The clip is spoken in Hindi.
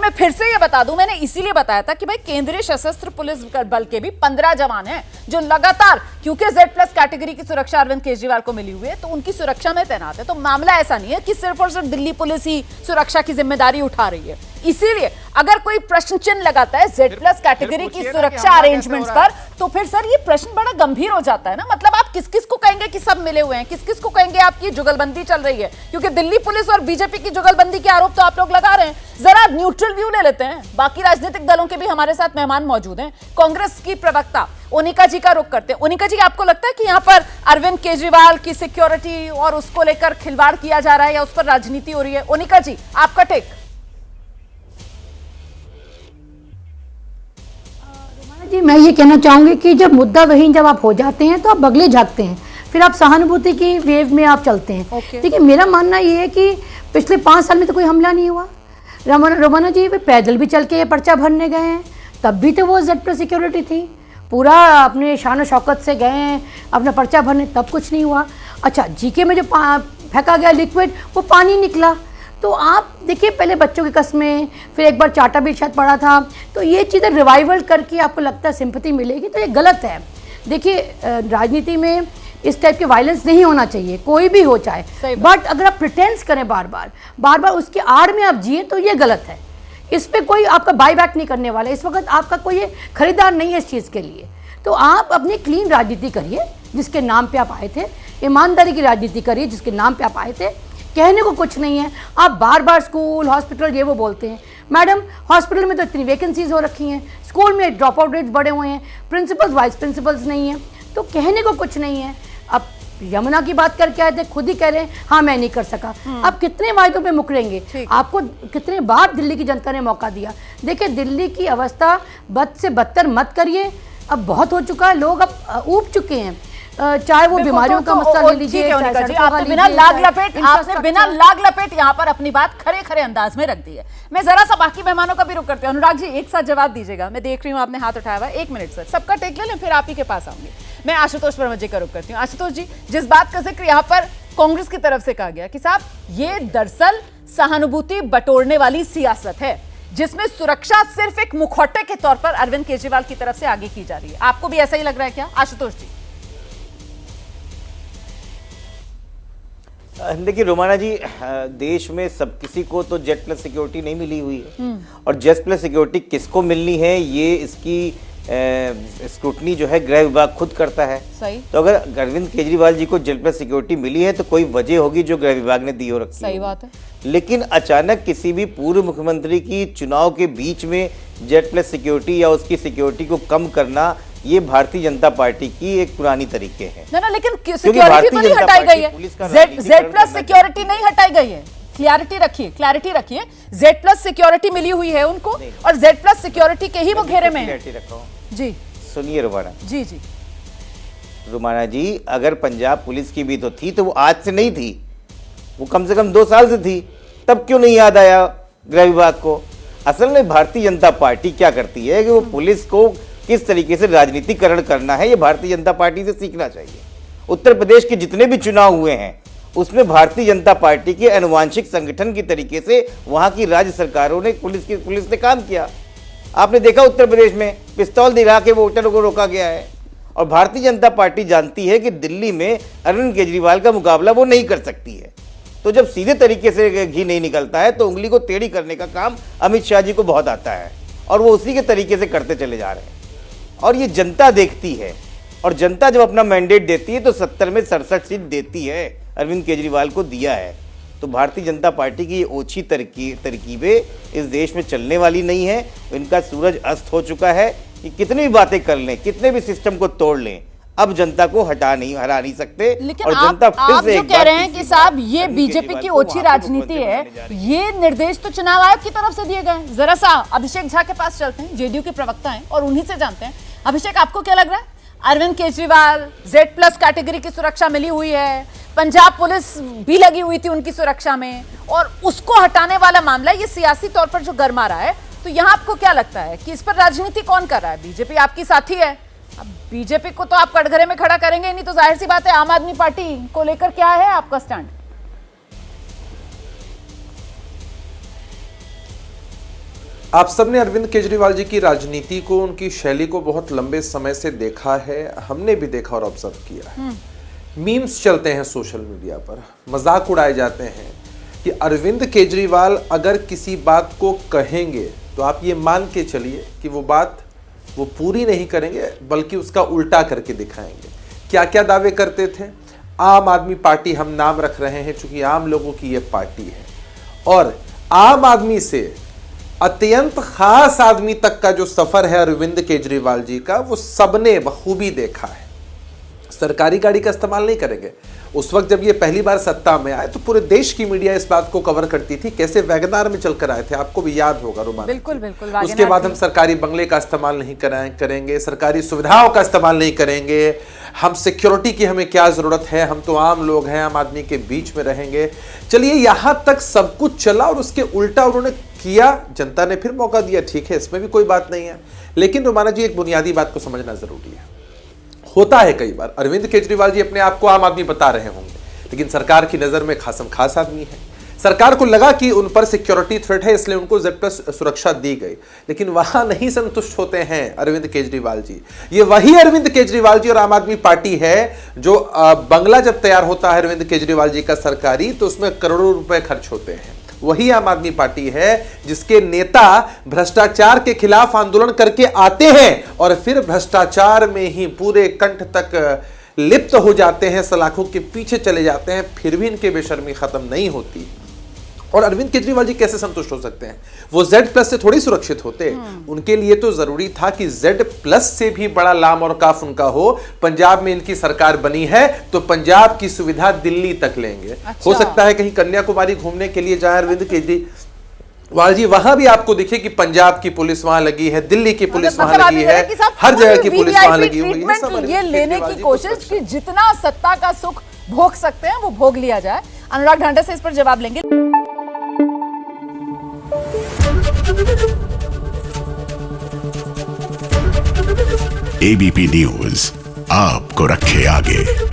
मैं फिर से ये बता दूं, मैंने इसीलिए बताया था कि भाई केंद्रीय सशस्त्र पुलिस बल के भी 15 जवान हैं जो लगातार, क्योंकि Z+ कैटेगरी की सुरक्षा अरविंद केजरीवाल को मिली हुई है, तो उनकी सुरक्षा में तैनात है। तो मामला ऐसा नहीं है कि सिर्फ और सिर्फ दिल्ली पुलिस ही सुरक्षा की जिम्मेदारी उठा रही है। इसीलिए अगर कोई प्रश्न चिन्ह लगाता है Z+ कैटेगरी की सुरक्षा अरेंजमेंट्स पर, तो फिर सर ये प्रश्न बड़ा गंभीर हो जाता है ना। मतलब आप किस किस को कहेंगे कि सब मिले हुए हैं, किस किस को कहेंगे आपकी जुगलबंदी चल रही है, क्योंकि दिल्ली पुलिस और बीजेपी की जुगलबंदी के आरोप तो आप लोग लगा रहे हैं। जरा न्यूट्रल व्यू ले लेते हैं, बाकी राजनीतिक दलों के भी हमारे साथ मेहमान मौजूद हैं। कांग्रेस की प्रवक्ता ओनिका जी का रुख करते हैं। ओनिका जी, आपको लगता है कि यहाँ पर अरविंद केजरीवाल की सिक्योरिटी और उसको लेकर खिलवाड़ किया जा रहा है या उस पर राजनीति हो रही है? ओनिका जी, आपका टेक। जी, मैं ये कहना चाहूंगी कि जब मुद्दा वही जब आप हो जाते हैं तो आप बगले झाँकते हैं, फिर आप सहानुभूति की वेव में आप चलते हैं। देखिए, मेरा मानना ये है कि पिछले 5 साल में तो कोई हमला नहीं हुआ। रोमाना जी वे पैदल भी चल के ये पर्चा भरने गए हैं, तब भी तो वो Z+ सिक्योरिटी थी, पूरा अपने शान शौकत से गए हैं अपना पर्चा भरने, तब कुछ नहीं हुआ। अच्छा, जीके में जो फेंका गया लिक्विड, वो पानी निकला। तो आप देखिए, पहले बच्चों की कस्में, फिर एक बार चाटा भी शायद पड़ा था, तो ये चीज़ें रिवाइवल करके आपको लगता है सिंपैथी मिलेगी, तो ये गलत है। देखिए, राजनीति में इस टाइप के वायलेंस नहीं होना चाहिए, कोई भी हो चाहे, बट अगर आप प्रिटेंस करें बार बार उसके आड़ में आप जिए, तो ये गलत है। इस पर कोई आपका बाई बैक नहीं करने वाला है, इस वक्त आपका कोई खरीदार नहीं है इस चीज़ के लिए। तो आप अपनी क्लीन राजनीति करिए जिसके नाम पे आप आए थे, ईमानदारी की राजनीति करिए जिसके नाम पे आप आए थे। कहने को कुछ नहीं है, आप बार बार स्कूल हॉस्पिटल ये वो बोलते हैं। मैडम, हॉस्पिटल में तो इतनी वैकेंसीज हो रखी हैं, स्कूल में ड्रॉप आउट रेट्स बढ़े हुए हैं, प्रिंसिपल्स वाइस प्रिंसिपल्स नहीं हैं, तो कहने को कुछ नहीं है। अब यमुना की बात करके आए थे, खुद ही कह रहे हैं हाँ मैं नहीं कर सका। अब कितने वायदों पे मुकरेंगे? आपको कितने बार दिल्ली की जनता ने मौका दिया। देखिए, दिल्ली की अवस्था बद से बदतर मत करिए, अब बहुत हो चुका है, लोग अब ऊब चुके हैं। चाहे वो बीमारियों का मसला ले लीजिए, आपने बिना लाग लपेट यहाँ पर अपनी बात खरे खरे अंदाज में रख दी है। मैं जरा सा बाकी मेहमानों का भी रुख करती हूँ। अनुराग जी, एक साथ जवाब दीजिएगा। मैं देख रही हूँ आपने हाथ उठाया हुआ, 1 मिनट सर, सबका टेक ले लें, फिर आप ही के पास आऊंगी। मैं आशुतोष वर्मा जी का रुख करती हूँ। आशुतोष जी, जिस बात का जिक्र यहाँ पर कांग्रेस की तरफ से कहा गया कि साहब ये दरअसल सहानुभूति बटोरने वाली सियासत है, जिसमें सुरक्षा सिर्फ एक मुखौटे के तौर पर अरविंद केजरीवाल की तरफ से आगे की जा रही है। आपको भी ऐसा ही लग रहा है क्या आशुतोष जी? देखिए रोमाना जी, देश में सब किसी को तो Z+ सिक्योरिटी नहीं मिली हुई है, और Z+ सिक्योरिटी किसको मिलनी है ये इसकी स्क्रूटनी जो है गृह विभाग खुद करता है। सही। तो अगर अरविंद केजरीवाल जी को Z+ सिक्योरिटी मिली है तो कोई वजह होगी जो गृह विभाग ने दी हो रखी है। सही बात है। लेकिन अचानक किसी भी पूर्व मुख्यमंत्री की चुनाव के बीच में Z+ सिक्योरिटी या उसकी सिक्योरिटी को कम करना, ये भारतीय जनता पार्टी की एक पुरानी तरीके हैं। ना लेकिन सिक्योरिटी तो नहीं हटाई गई है, Z+ सिक्योरिटी नहीं हटाई गई है। क्लैरिटी रखिए, Z+ सिक्योरिटी मिली हुई है उनको, और Z+ सिक्योरिटी के ही वो घेरे में है। जी सुनिए रुमाना जी, रुमाना जी, अगर पंजाब पुलिस की भी तो थी, तो वो आज से नहीं थी, वो कम से कम 2 साल से थी। तब क्यों नहीं याद आया गृह विभाग को? असल में भारतीय जनता पार्टी क्या करती है कि वो पुलिस को किस तरीके से राजनीतिकरण करना है, ये भारतीय जनता पार्टी से सीखना चाहिए। उत्तर प्रदेश के जितने भी चुनाव हुए हैं उसमें भारतीय जनता पार्टी के अनुवांशिक संगठन की तरीके से वहां की राज्य सरकारों ने पुलिस ने काम किया। आपने देखा उत्तर प्रदेश में पिस्तौल दिखा के वोटरों को रोका गया है। और भारतीय जनता पार्टी जानती है कि दिल्ली में अरविंद केजरीवाल का मुकाबला वो नहीं कर सकती है। तो जब सीधे तरीके से घी नहीं निकलता है तो उंगली को टेढ़ी करने का काम अमित शाह जी को बहुत आता है, और वो उसी के तरीके से करते चले जा रहे हैं। और ये जनता देखती है, और जनता जब अपना मैंडेट देती है तो 70 में 67 सीट देती है, अरविंद केजरीवाल को दिया है। तो भारतीय जनता पार्टी की ये ओछी तरकीबें इस देश में चलने वाली नहीं है। इनका सूरज अस्त हो चुका है कि कितनी भी बातें कर लें, कितने भी सिस्टम को तोड़ लें, अब जनता को हरा नहीं सकते। लेकिन और जनता आप जो कह रहे हैं कि साहब ये बीजेपी की ओछी राजनीति है, ये निर्देश तो चुनाव आयोग की तरफ से दिए गए। जरा सा अभिषेक झा के पास चलते हैं, जेडीयू के प्रवक्ता हैं और उन्हीं से जानते हैं। अभिषेक, आपको क्या लग रहा है? अरविंद केजरीवाल, Z+ कैटेगरी की सुरक्षा मिली हुई है, पंजाब पुलिस भी लगी हुई थी उनकी सुरक्षा में, और उसको हटाने वाला मामला ये सियासी तौर पर जो गरमा रहा है, तो यहाँ आपको क्या लगता है कि इस पर राजनीति कौन कर रहा है? बीजेपी आपकी साथी है, अब बीजेपी को तो आप कटघरे में खड़ा करेंगे नहीं, तो जाहिर सी बात है आम आदमी पार्टी को लेकर क्या है आपका स्टैंड? आप सबने अरविंद केजरीवाल जी की राजनीति को, उनकी शैली को बहुत लंबे समय से देखा है, हमने भी देखा और ऑब्जर्व किया है। मीम्स चलते हैं सोशल मीडिया पर, मजाक उड़ाए जाते हैं कि अरविंद केजरीवाल अगर किसी बात को कहेंगे तो आप ये मान के चलिए कि वो बात वो पूरी नहीं करेंगे बल्कि उसका उल्टा करके दिखाएंगे। क्या क्या दावे करते थे? आम आदमी पार्टी हम नाम रख रहे हैं चूंकि आम लोगों की ये पार्टी है, और आम आदमी से अत्यंत खास आदमी तक का जो सफर है अरविंद केजरीवाल जी का, वो सबने बखूबी देखा है। सरकारी गाड़ी का इस्तेमाल नहीं करेंगे। उस वक्त जब ये पहली बार सत्ता में आए तो पूरे देश की मीडिया इस बात को कवर करती थी, कैसे वैगनार में चलकर आए थे, आपको भी याद होगा रुमान। बिल्कुल बिल्कुल। उसके बाद हम सरकारी बंगले का इस्तेमाल नहीं करेंगे, सरकारी सुविधाओं का इस्तेमाल नहीं करेंगे, हम सिक्योरिटी की हमें क्या जरूरत है, हम तो आम लोग हैं, आम आदमी के बीच में रहेंगे। चलिए यहां तक सब कुछ चला और उसके उल्टा उन्होंने किया, जनता ने फिर मौका दिया, ठीक है, इसमें भी कोई बात नहीं है। लेकिन रुमाना जी, एक बुनियादी बात को समझना जरूरी है। होता है कई बार अरविंद केजरीवाल जी अपने आप को आम आदमी बता रहे होंगे, लेकिन सरकार की नजर में खासम खास आदमी है। सरकार को लगा कि उन पर सिक्योरिटी थ्रेट है, इसलिए उनको Z+ सुरक्षा दी गई, लेकिन वहां नहीं संतुष्ट होते हैं अरविंद केजरीवाल जी। ये वही अरविंद केजरीवाल जी और आम आदमी पार्टी है जो बंगला जब तैयार होता है अरविंद केजरीवाल जी का सरकारी, तो उसमें करोड़ों रुपए खर्च होते हैं। वही आम आदमी पार्टी है जिसके नेता भ्रष्टाचार के खिलाफ आंदोलन करके आते हैं और फिर भ्रष्टाचार में ही पूरे कंठ तक लिप्त हो जाते हैं, सलाखों के पीछे चले जाते हैं, फिर भी इनके बेशर्मी खत्म नहीं होती। और अरविंद केजरीवाल जी कैसे संतुष्ट हो सकते हैं? वो Z+ से थोड़ी सुरक्षित होते। उनके लिए तो जरूरी था कि Z+ से भी बड़ा लाम और काफ उनका हो। पंजाब में इनकी सरकार बनी है तो पंजाब की सुविधा दिल्ली तक लेंगे। अच्छा। हो सकता है कहीं कन्याकुमारी घूमने के लिए जाए अरविंद केजरीवाल जी, वहां भी आपको दिखे कि पंजाब की पुलिस वहां लगी है, दिल्ली की पुलिस वहां लगी है, हर जगह की पुलिस वहां लगी हुई है। ये लेने की कोशिश कि जितना सत्ता का सुख भोग सकते हैं वो भोग लिया जाए। अनुराग ढांडा से इस पर जवाब लेंगे। ABP न्यूज आपको रखे आगे।